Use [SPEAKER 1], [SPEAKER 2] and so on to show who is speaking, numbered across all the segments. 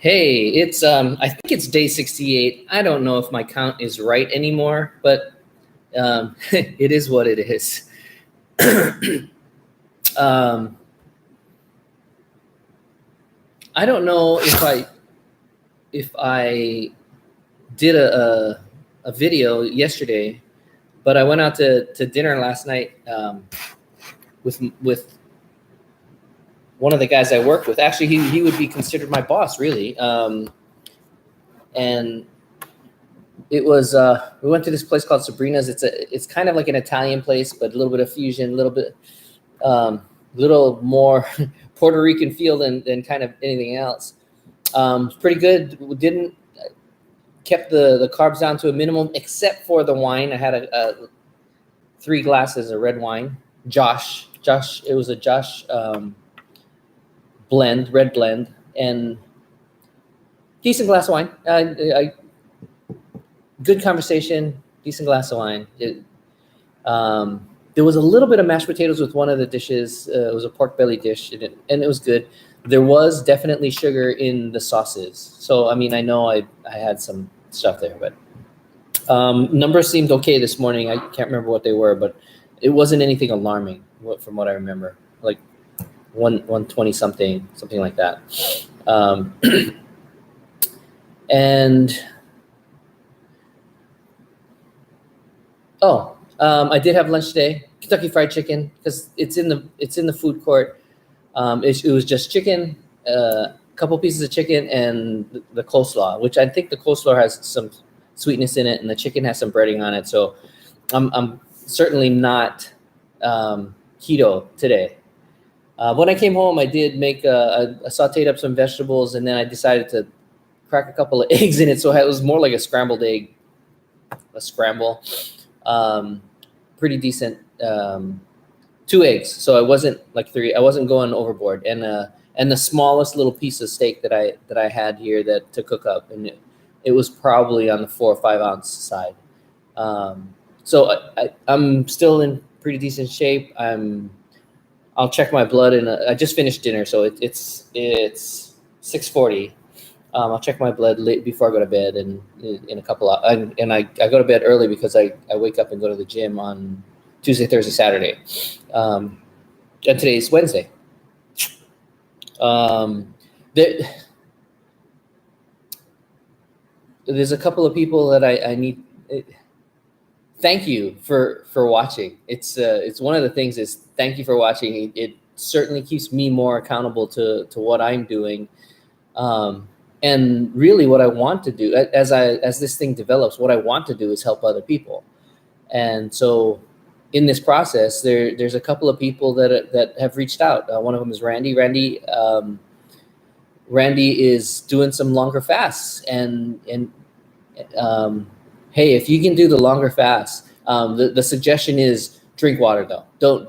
[SPEAKER 1] Hey, it's I think it's day 68. I don't know if my count is right anymore, but it is what it is. um, I don't know if I did a video yesterday, but I went out to dinner last night with one of the guys I work with. Actually, he would be considered my boss, really. And it was we went to this place called Sabrina's. It's kind of like an Italian place, but a little bit of fusion, a little more Puerto Rican feel than kind of anything else. It's pretty good. We didn't kept the carbs down to a minimum, except for the wine. I had a 3 glasses of red wine. Josh, it was a Josh blend, red blend, and decent glass of wine. Good conversation, decent glass of wine. There was a little bit of mashed potatoes with one of the dishes. It was a pork belly dish, and it was good. There was definitely sugar in the sauces. So, I mean, I know I had some stuff there, but numbers seemed okay this morning. I can't remember what they were, but it wasn't anything alarming from what I remember. Like 120 something like that. And I did have lunch today. Kentucky Fried Chicken, because it's in the food court. It was just chicken, a couple pieces of chicken, and the coleslaw, which I think the coleslaw has some sweetness in it, and the chicken has some breading on it. So I'm certainly not keto today. When I came home, I did make I sauteed up some vegetables, and then I decided to crack a couple of eggs in it. So it was more like a scrambled egg, a scramble. Pretty decent. 2 eggs, so I wasn't like 3. I wasn't going overboard, and the smallest little piece of steak that I had here to cook up, and it was probably on the 4 or 5 ounce side. So I'm still in pretty decent shape. I'll check my blood, and I just finished dinner, so it's 6:40. I'll check my blood late before I go to bed, and in a couple of, and I go to bed early because I wake up and go to the gym on Tuesday, Thursday, Saturday. And today's Wednesday. There's a couple of people that I need. Thank you for watching. It's one of the things is thank you for watching. It certainly keeps me more accountable to what I'm doing. And really what I want to do as this thing develops, what I want to do is help other people. And so in this process, there's a couple of people that have reached out. One of them is Randy. Randy is doing some longer fasts, and hey, if you can do the longer fast, the suggestion is drink water though.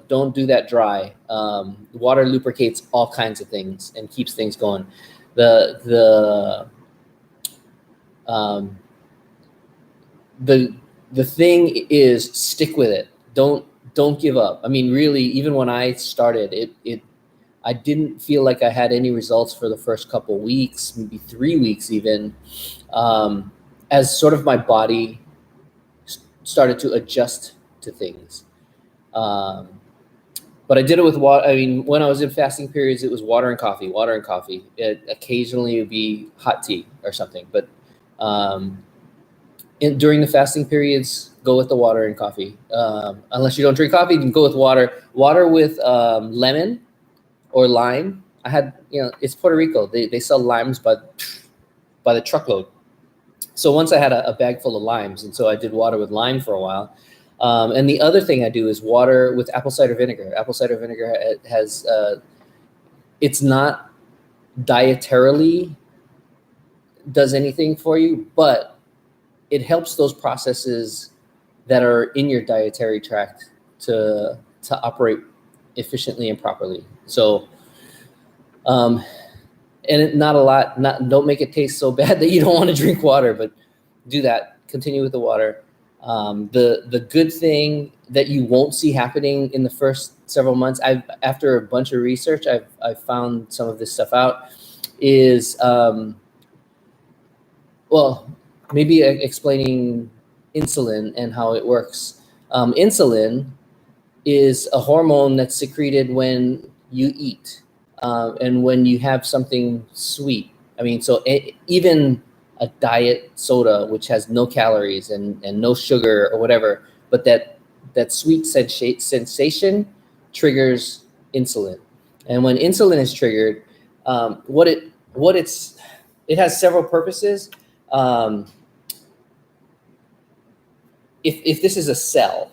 [SPEAKER 1] Don't do that dry. Water lubricates all kinds of things and keeps things going. The thing is stick with it. Don't give up. I mean, really, even when I started, I didn't feel like I had any results for the first couple weeks, maybe 3 weeks even, as sort of my body started to adjust to things. But I did it with water. I mean, when I was in fasting periods, it was water and coffee. Occasionally it would be hot tea or something. But during the fasting periods, go with the water and coffee. Unless you don't drink coffee, you can go with water. Water with lemon or lime. I had, it's Puerto Rico. They sell limes by the truckload. So once I had a bag full of limes, and so I did water with lime for a while. And the other thing I do is water with apple cider vinegar. Apple cider vinegar has, it's not dietarily does anything for you, but it helps those processes that are in your dietary tract to operate efficiently and properly. So, and not a lot, don't make it taste so bad that you don't want to drink water, but do that. Continue with the water. The good thing that you won't see happening in the first several months, after a bunch of research, I've found some of this stuff out, is Well, maybe explaining insulin and how it works. Insulin is a hormone that's secreted when you eat, and when you have something sweet. I mean, so even a diet soda, which has no calories and no sugar or whatever, but that sweet sensation triggers insulin. And when insulin is triggered, it has several purposes. Um, if this is a cell,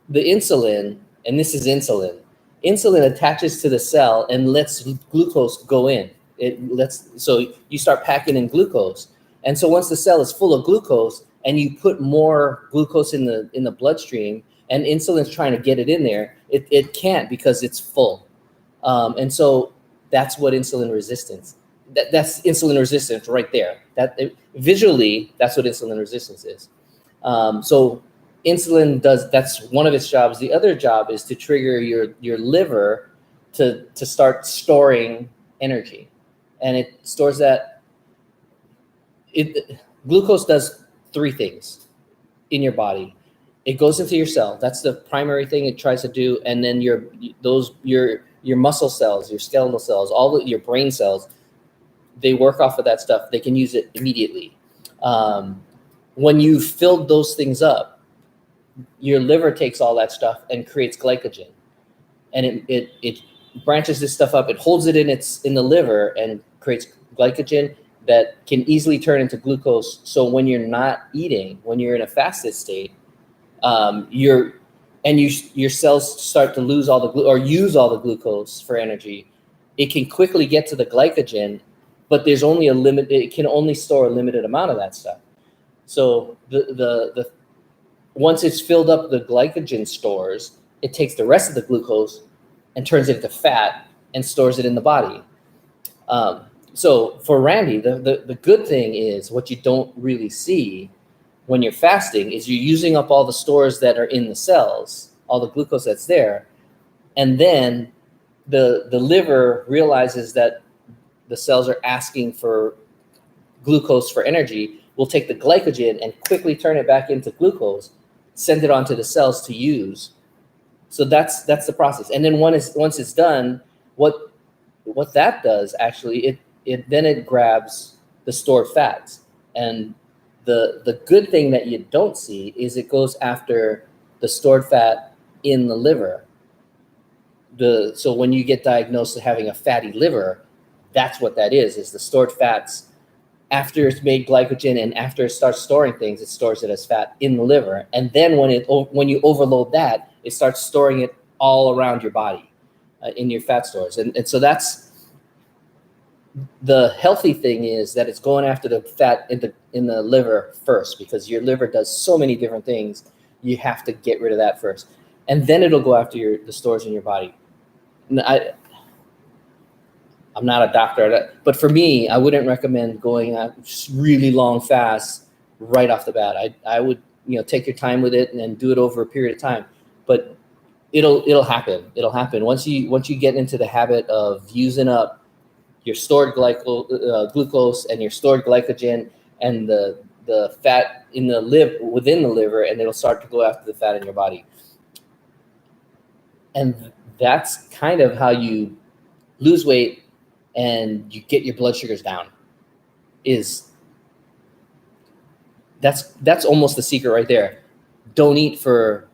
[SPEAKER 1] the insulin, and this is insulin attaches to the cell and lets glucose go in. So you start packing in glucose. And so once the cell is full of glucose and you put more glucose in the bloodstream and insulin's trying to get it in there, it can't because it's full. And so that's what insulin resistance, that's insulin resistance right there. Visually, that's what insulin resistance is. So insulin that's one of its jobs. The other job is to trigger your liver to start storing energy. And it stores that. Glucose does three things in your body. It goes into your cell. That's the primary thing it tries to do. And then your muscle cells, your skeletal cells, your brain cells, they work off of that stuff. They can use it immediately. When you filled those things up, your liver takes all that stuff and creates glycogen, and it branches this stuff up. It holds it in the liver and creates glycogen that can easily turn into glucose. So when you're not eating, when you're in a fasted state, your cells start to lose or use all the glucose for energy. It can quickly get to the glycogen, but there's only a limit. It can only store a limited amount of that stuff. So the once it's filled up the glycogen stores, it takes the rest of the glucose and turns it into fat and stores it in the body. So for Randy, the good thing is, what you don't really see when you're fasting is you're using up all the stores that are in the cells, all the glucose that's there. And then the liver realizes that the cells are asking for glucose for energy, will take the glycogen and quickly turn it back into glucose, send it onto the cells to use. So that's the process. And then once it's done, what that does actually, it grabs the stored fats. And the good thing that you don't see is it goes after the stored fat in the liver. So when you get diagnosed with having a fatty liver, that's what that is the stored fats. After it's made glycogen and after it starts storing things, it stores it as fat in the liver. And then when you overload that, it starts storing it all around your body, in your fat stores. And so that's the healthy thing, is that it's going after the fat in the liver first, because your liver does so many different things. You have to get rid of that first, and then it'll go after the stores in your body. I'm not a doctor, but for me, I wouldn't recommend going on really long fasts right off the bat. I would, take your time with it and then do it over a period of time. But it'll happen. It'll happen once you get into the habit of using up your stored glucose and your stored glycogen and the fat within the liver, and it'll start to go after the fat in your body. And that's kind of how you lose weight and you get your blood sugars down. That's almost the secret right there. Don't eat for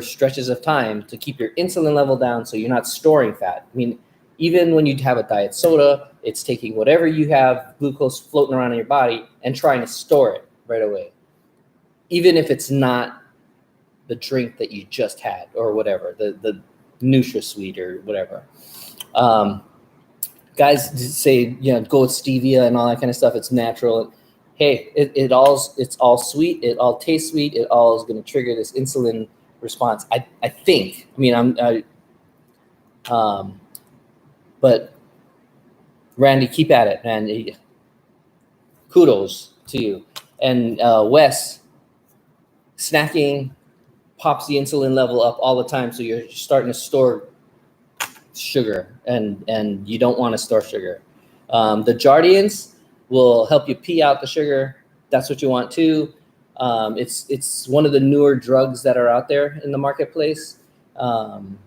[SPEAKER 1] stretches of time to keep your insulin level down, so you're not storing fat. I mean, even when you have a diet soda, it's taking whatever you have, glucose floating around in your body, and trying to store it right away, even if it's not the drink that you just had or whatever, the NutraSweet or whatever. Guys say, go with stevia and all that kind of stuff. It's natural. Hey, it's all sweet. It all tastes sweet. It all is going to trigger this insulin response. I think. I mean, but Randy, keep at it, man. Kudos to you. And Wes, snacking pops the insulin level up all the time, so you're starting to store sugar, and you don't want to store sugar. The Jardians, will help you pee out the sugar. That's what you want too. It's one of the newer drugs that are out there in the marketplace, and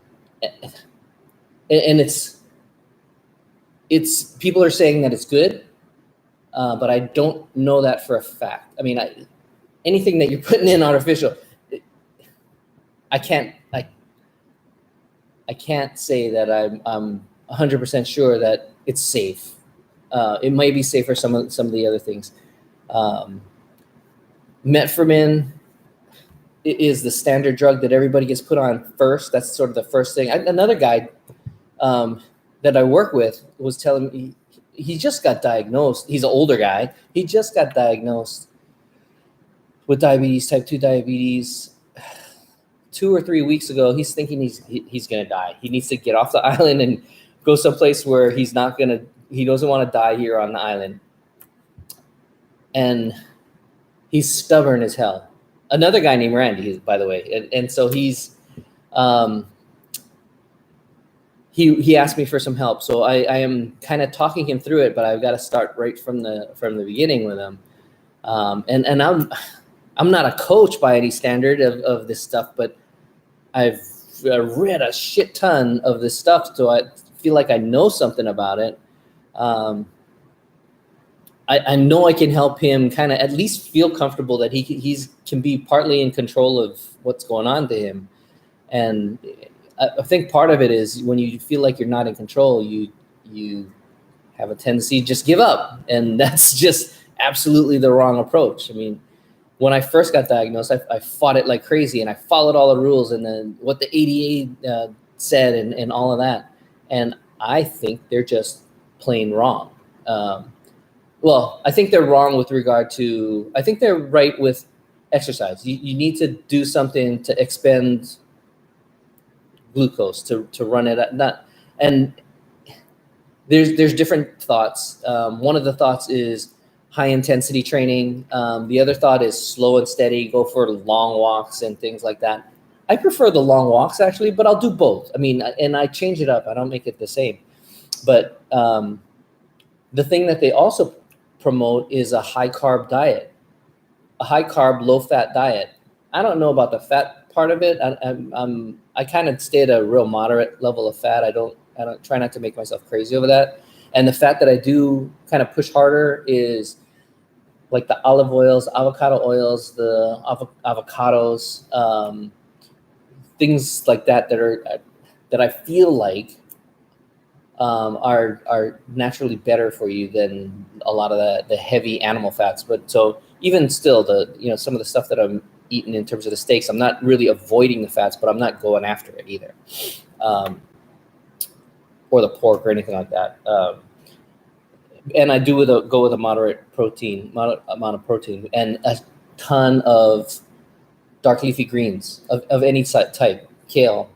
[SPEAKER 1] it's people are saying that it's good, but I don't know that for a fact. I mean, anything that you're putting in artificial, I can't say that I'm 100% sure that it's safe. It might be safer some of the other things. Metformin is the standard drug that everybody gets put on first. That's sort of the first thing. Another guy that I work with was telling me he just got diagnosed. He's an older guy. He just got diagnosed with diabetes, type 2 diabetes, 2 or 3 weeks ago. He's thinking he's going to die. He needs to get off the island and go someplace where he doesn't want to die here on the island. And he's stubborn as hell. Another guy named Randy, by the way. And so he's, he asked me for some help. So I am kind of talking him through it, but I've got to start right from the beginning with him. And I'm not a coach by any standard of this stuff, but I've read a shit ton of this stuff, so I feel like I know something about it. I know I can help him kind of at least feel comfortable that he can be partly in control of what's going on to him. And I think part of it is when you feel like you're not in control, you have a tendency to just give up, and that's just absolutely the wrong approach. I mean, when I first got diagnosed, I fought it like crazy, and I followed all the rules and then what the ADA said and all of that. And I think they're just plain wrong. Well, I think they're wrong with regard to, I think they're right with exercise. You need to do something to expend glucose to run it at that. And there's different thoughts. One of the thoughts is high intensity training. The other thought is slow and steady, go for long walks and things like that. I prefer the long walks actually, but I'll do both. I mean, and I change it up. I don't make it the same. But the thing that they also promote is a high carb diet, a high carb, low fat diet. I don't know about the fat part of it. I kind of stay at a real moderate level of fat. I don't try not to make myself crazy over that. And the fat that I do kind of push harder is like the olive oils, avocado oils, the avocados, things like that that I feel like are naturally better for you than a lot of the heavy animal fats. But so even still, some of the stuff that I'm eating in terms of the steaks, I'm not really avoiding the fats, but I'm not going after it either, or the pork or anything like that. And I do go with a moderate amount of protein and a ton of dark leafy greens of any type, kale,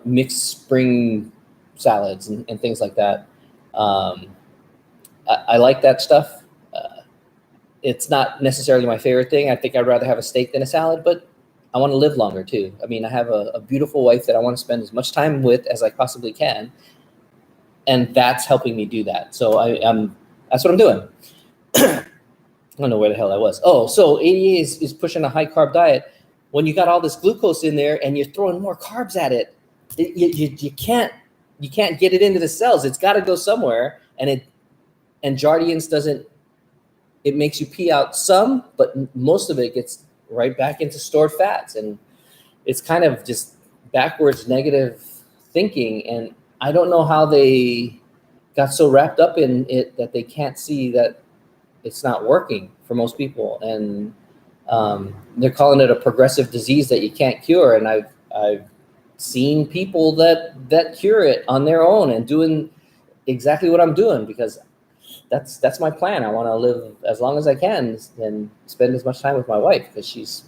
[SPEAKER 1] mixed spring salads and things like that. I like that stuff. It's not necessarily my favorite thing. I think I'd rather have a steak than a salad, but I want to live longer too. I mean, I have a beautiful wife that I want to spend as much time with as I possibly can. And that's helping me do that. So that's what I'm doing. I don't know where the hell I was. Oh, so ADA is pushing a high carb diet. When you got all this glucose in there and you're throwing more carbs at it, you can't get it into the cells. It's got to go somewhere. And Jardiance doesn't. It makes you pee out some, but most of it gets right back into stored fats, and it's kind of just backwards negative thinking. And I don't know how they got so wrapped up in it that they can't see that it's not working for most people. And they're calling it a progressive disease that you can't cure. And I've seen people that cure it on their own and doing exactly what I'm doing, because that's my plan. I want to live as long as I can and spend as much time with my wife, because she's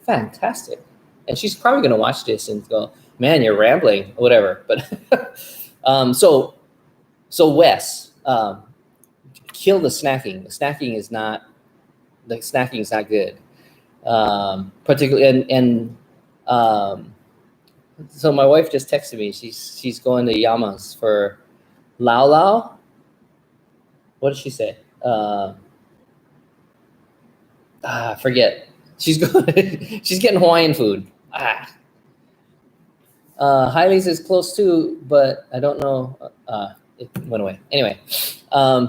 [SPEAKER 1] fantastic. And she's probably going to watch this and go, man, you're rambling, whatever. But so Wes, kill the snacking. The snacking is not good. Particularly, and so my wife just texted me. She's going to Yamas for Lao Lao. what did she say? Forget. She's going. She's getting Hawaiian food. Hiley's is close too, but I don't know. It went away. Anyway, so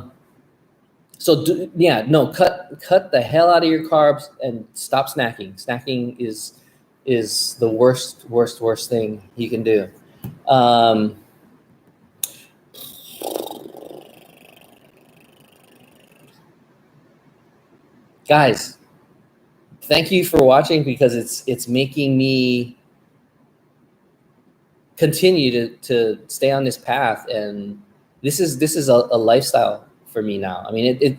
[SPEAKER 1] cut the hell out of your carbs and stop snacking. Snacking is the worst thing you can do. Guys, thank you for watching, because it's making me continue to stay on this path, and this is a lifestyle for me now. I mean,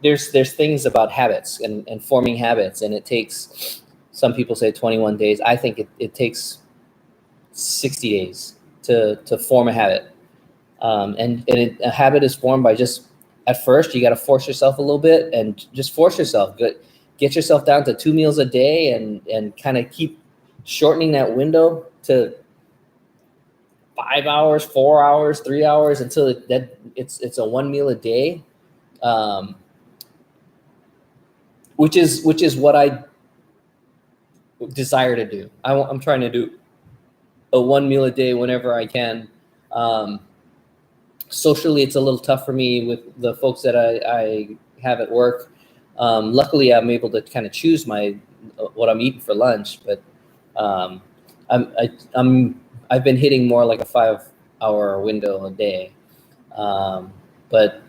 [SPEAKER 1] there's things about habits and forming habits, and it takes, some people say 21 days. I think it takes 60 days to form a habit. A habit is formed by just, at first, you got to force yourself a little bit, and just force yourself. Get yourself down to 2 meals a day, and kind of keep shortening that window to 5 hours, 4 hours, 3 hours, until it's a 1 meal a day, which is what I desire to do. I'm trying to do a 1 meal a day whenever I can. Socially, it's a little tough for me with the folks that I have at work. Luckily, I'm able to kind of choose what I'm eating for lunch, but I've been hitting more like a 5-hour window a day. But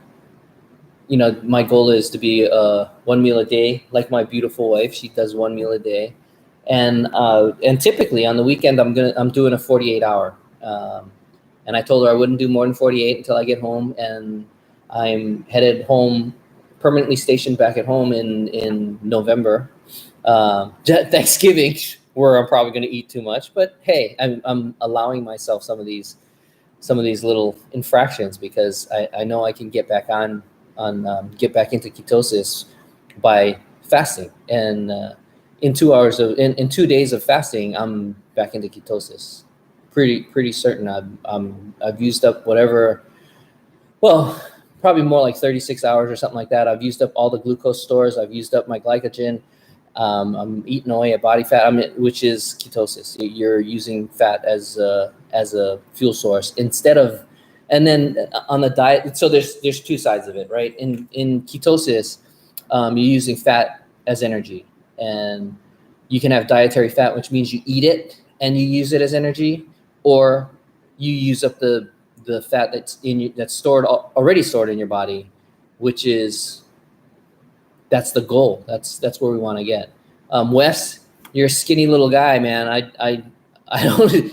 [SPEAKER 1] my goal is to be 1 meal a day, like my beautiful wife. She does 1 meal a day, and typically on the weekend I'm doing a 48-hour. And I told her I wouldn't do more than 48 until I get home, and I'm headed home, permanently stationed back at home in November. Thanksgiving, where I'm probably going to eat too much, but hey, I'm allowing myself some of these little infractions, because I know I can get back get back into ketosis by fasting, and in 2 days of fasting, I'm back into ketosis. Pretty certain. I've used up whatever. Well, probably more like 36 hours or something like that. I've used up all the glucose stores. I've used up my glycogen. I'm eating away at body fat, which is ketosis. You're using fat as a fuel source instead of, and then on the diet. So there's two sides of it, right? In ketosis, you're using fat as energy, and you can have dietary fat, which means you eat it and you use it as energy, or you use up the fat that's already stored in your body, which is, that's the goal. That's where we want to get. Wes, you're a skinny little guy, man. I don't.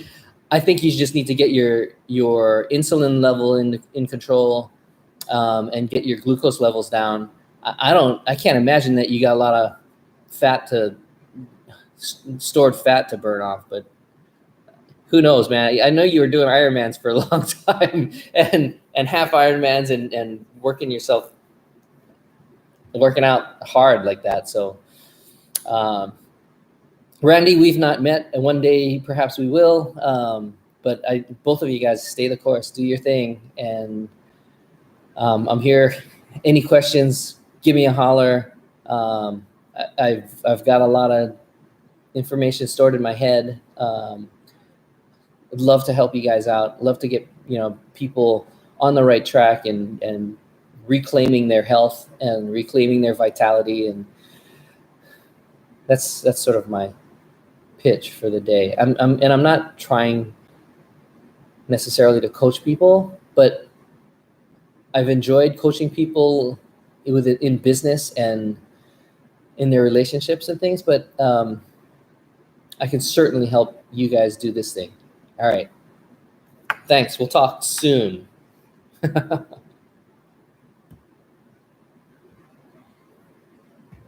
[SPEAKER 1] I think you just need to get your insulin level in control, and get your glucose levels down. I can't imagine that you got a lot of stored fat to burn off, but who knows, man? I know you were doing Ironmans for a long time, and half Ironmans, and working out hard like that. So, Randy, we've not met, and one day perhaps we will. But both of you guys, stay the course, do your thing, and I'm here. Any questions, give me a holler. I've got a lot of information stored in my head. I'd love to help you guys out. Love to get people on the right track, and reclaiming their health and reclaiming their vitality, and that's sort of my pitch for the day. I'm not trying necessarily to coach people, but I've enjoyed coaching people in business and in their relationships and things, but I can certainly help you guys do this thing. All right. Thanks. We'll talk soon.